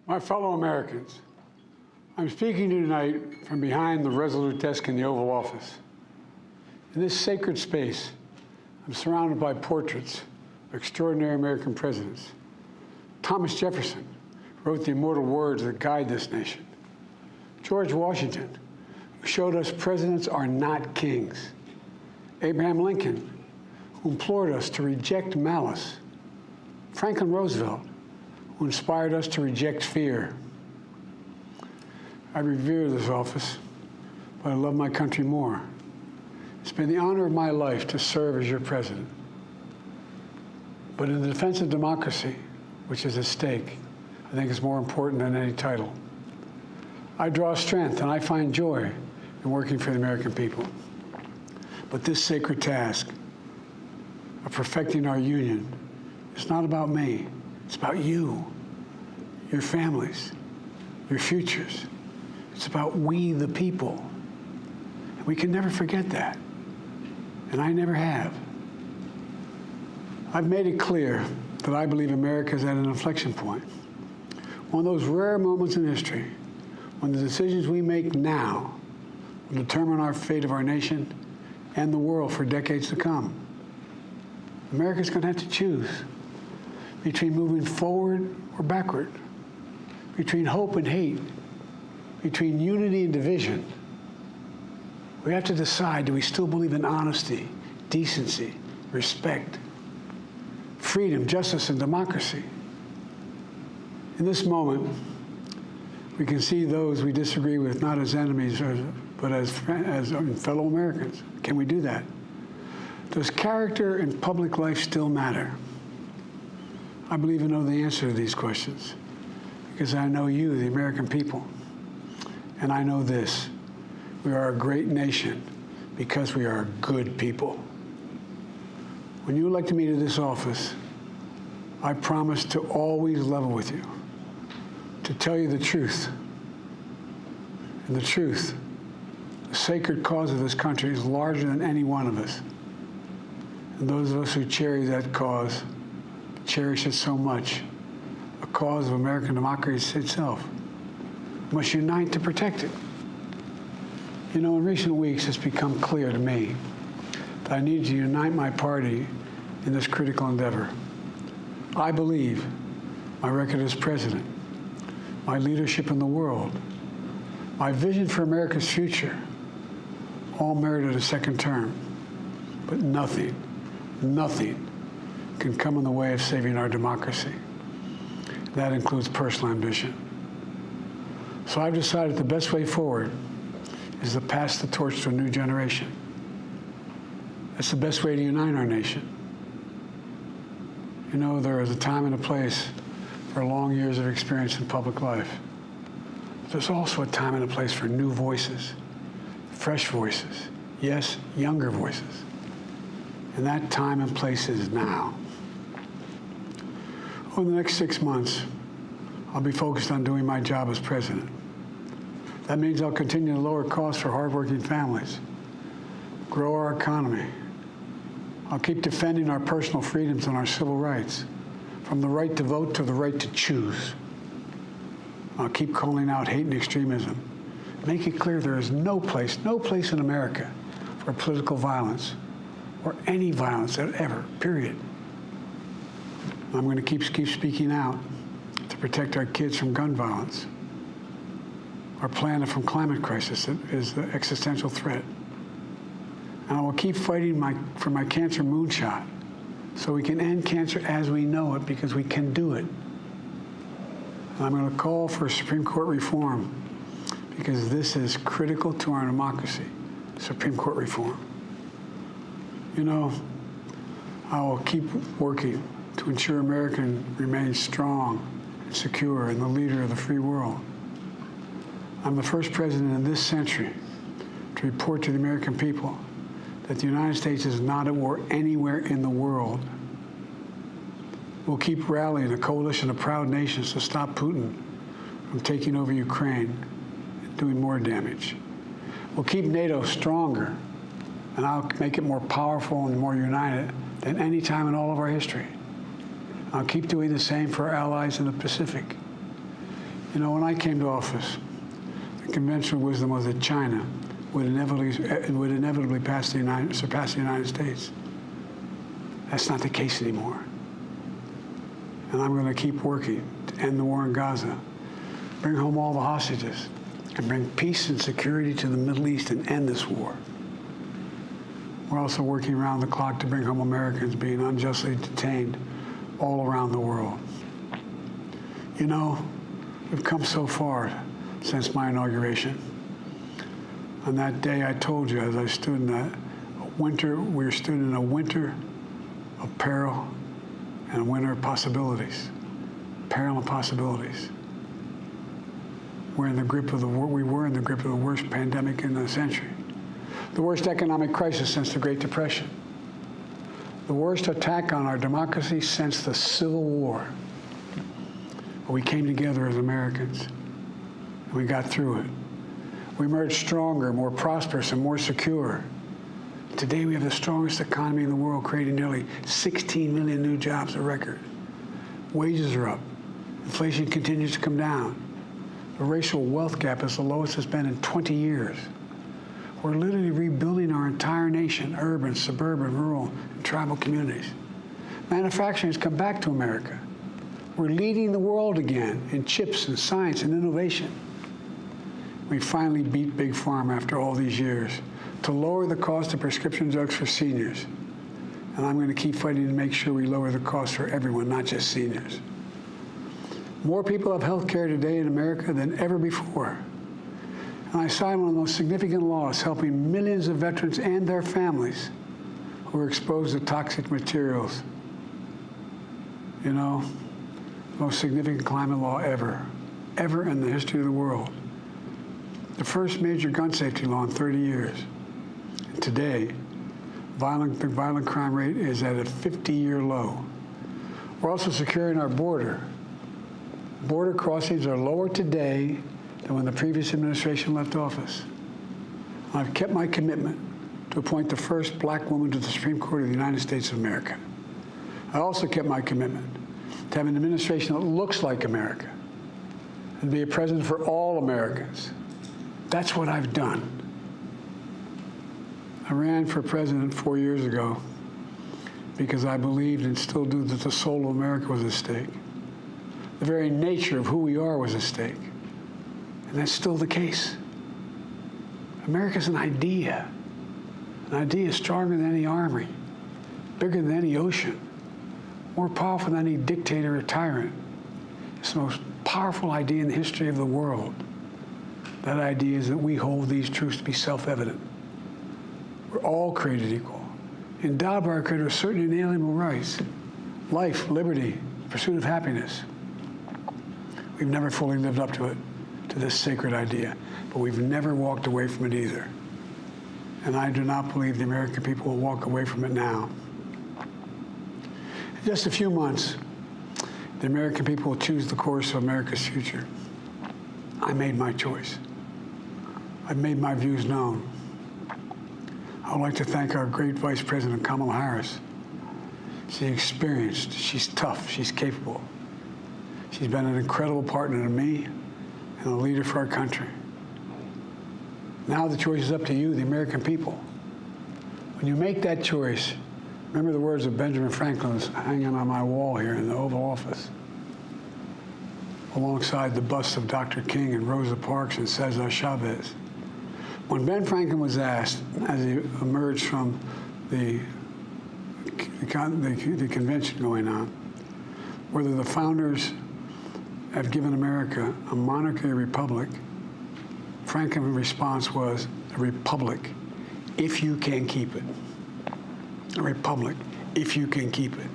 My fellow Americans, I'm speaking to you tonight from behind the resolute desk in the Oval Office. In this sacred space, I'm surrounded by portraits of extraordinary American presidents. Thomas Jefferson wrote the immortal words that guide this nation. George Washington, who showed us presidents are not kings. Abraham Lincoln, who implored us to reject malice. Franklin Roosevelt, who inspired us to reject fear. I revere this office, but I love my country more. It's been the honor of my life to serve as your president. But in the defense of democracy, which is at stake, I think it's more important than any title. I draw strength and I find joy in working for the American people. But this sacred task of perfecting our union is not about me. It's about you, your families, your futures. It's about we, the people. And we can never forget that. And I never have. I've made it clear that I believe America is at an inflection point. One of those rare moments in history when the decisions we make now will determine our fate of our nation and the world for decades to come. America's going to have to choose between moving forward or backward, between hope and hate, between unity and division. We have to decide, do we still believe in honesty, decency, respect, freedom, justice, and democracy? In this moment, we can see those we disagree with not as enemies, but as fellow Americans. Can we do that? Does character in public life still matter? I believe I know the answer to these questions because I know you, the American people. And I know this, we are a great nation because we are good people. When you elected me to this office, I promised to always level with you, to tell you the truth. And the truth, the sacred cause of this country is larger than any one of us. And those of us who cherish that cause, cherish it so much, a cause of American democracy itself, must unite to protect it. You know, in recent weeks, it's become clear to me that I need to unite my party in this critical endeavor. I believe my record as president, my leadership in the world, my vision for America's future, all merited a second term. But nothing can come in the way of saving our democracy. That includes personal ambition. So I've decided the best way forward is to pass the torch to a new generation. That's the best way to unite our nation. You know, there is a time and a place for long years of experience in public life. But there's also a time and a place for new voices, fresh voices, yes, younger voices. And that time and place is now. Over the next 6 months, I'll be focused on doing my job as president. That means I'll continue to lower costs for hardworking families, grow our economy. I'll keep defending our personal freedoms and our civil rights, from the right to vote to the right to choose. I'll keep calling out hate and extremism. Make it clear there is no place in America for political violence or any violence ever, period. I'm going to keep speaking out to protect our kids from gun violence, our planet from climate crisis that is the existential threat. And I will keep fighting for my cancer moonshot so we can end cancer as we know it, because we can do it. And I'm going to call for Supreme Court reform because this is critical to our democracy, Supreme Court reform. You know, I will keep working to ensure America remains strong and secure and the leader of the free world. I'm the first president in this century to report to the American people that the United States is not at war anywhere in the world. We'll keep rallying a coalition of proud nations to stop Putin from taking over Ukraine and doing more damage. We'll keep NATO stronger, and I'll make it more powerful and more united than any time in all of our history. I'll keep doing the same for our allies in the Pacific. You know, when I came to office, the conventional wisdom was that China would inevitably surpass the United States. That's not the case anymore. And I'm going to keep working to end the war in Gaza, bring home all the hostages, and bring peace and security to the Middle East and end this war. We're also working around the clock to bring home Americans being unjustly detained all around the world. You know, we've come so far since my inauguration. On that day, I told you, as I stood in that winter, we stood in a winter of peril and a winter of possibilities. Peril and possibilities. We were in the grip of the worst pandemic in a century. The worst economic crisis since the Great Depression. The worst attack on our democracy since the Civil War. But we came together as Americans, and we got through it. We emerged stronger, more prosperous, and more secure. Today, we have the strongest economy in the world, creating nearly 16 million new jobs, a record. Wages are up. Inflation continues to come down. The racial wealth gap is the lowest it's been in 20 years. We're literally rebuilding our entire nation, urban, suburban, rural, and tribal communities. Manufacturing has come back to America. We're leading the world again in chips and science and innovation. We finally beat Big Pharma after all these years to lower the cost of prescription drugs for seniors. And I'm going to keep fighting to make sure we lower the cost for everyone, not just seniors. More people have health care today in America than ever before. And I signed one of the most significant laws helping millions of veterans and their families who were exposed to toxic materials. You know, the most significant climate law ever in the history of the world. The first major gun safety law in 30 years. And today, the violent crime rate is at a 50-year low. We're also securing our border. Border crossings are lower today than when the previous administration left office. I've kept my commitment to appoint the first black woman to the Supreme Court of the United States of America. I also kept my commitment to have an administration that looks like America and be a president for all Americans. That's what I've done. I ran for president 4 years ago because I believed and still do that the soul of America was at stake. The very nature of who we are was at stake. And that's still the case. America's an idea. An idea stronger than any army, bigger than any ocean, more powerful than any dictator or tyrant. It's the most powerful idea in the history of the world. That idea is that we hold these truths to be self-evident. We're all created equal, endowed by our Creator with certain inalienable rights: life, liberty, pursuit of happiness. We've never fully lived up to it, to this sacred idea, but we've never walked away from it either. And I do not believe the American people will walk away from it now. In just a few months, the American people will choose the course of America's future. I made my choice. I've made my views known. I would like to thank our great Vice President Kamala Harris. She's experienced, she's tough, she's capable. She's been an incredible partner to me and a leader for our country. Now the choice is up to you, the American people. When you make that choice, remember the words of Benjamin Franklin that's hanging on my wall here in the Oval Office, alongside the busts of Dr. King and Rosa Parks and Cesar Chavez. When Ben Franklin was asked, as he emerged from the convention going on, whether the founders have given America a monarchy or republic, Franklin's response was, a republic, if you can keep it. A republic, if you can keep it.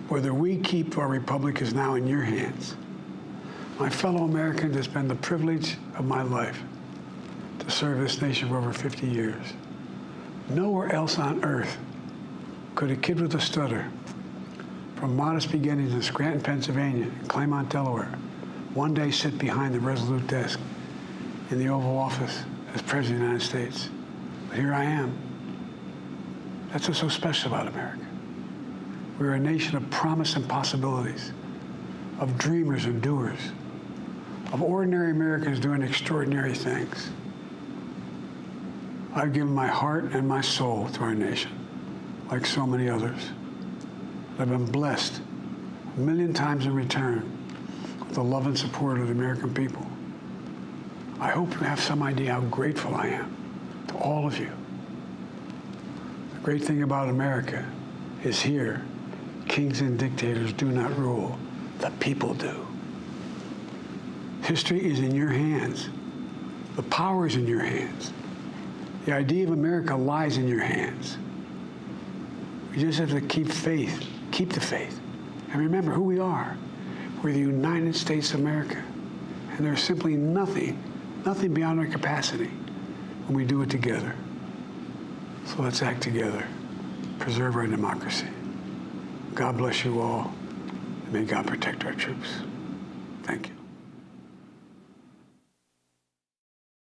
Whether we keep our republic is now in your hands. My fellow Americans, it's been the privilege of my life to serve this nation for over 50 years. Nowhere else on earth could a kid with a stutter, from modest beginnings in Scranton, Pennsylvania, and Claymont, Delaware, one day sit behind the resolute desk in the Oval Office as President of the United States. But here I am. That's what's so special about America. We're a nation of promise and possibilities, of dreamers and doers, of ordinary Americans doing extraordinary things. I've given my heart and my soul to our nation, like so many others. I've been blessed a million times in return with the love and support of the American people. I hope you have some idea how grateful I am to all of you. The great thing about America is here, kings and dictators do not rule, the people do. History is in your hands. The power is in your hands. The idea of America lies in your hands. We just have to keep faith, keep the faith, and remember who we are. We're the United States of America, and there's simply nothing beyond our capacity when we do it together. So let's act together, preserve our democracy. God bless you all, and may God protect our troops. Thank you.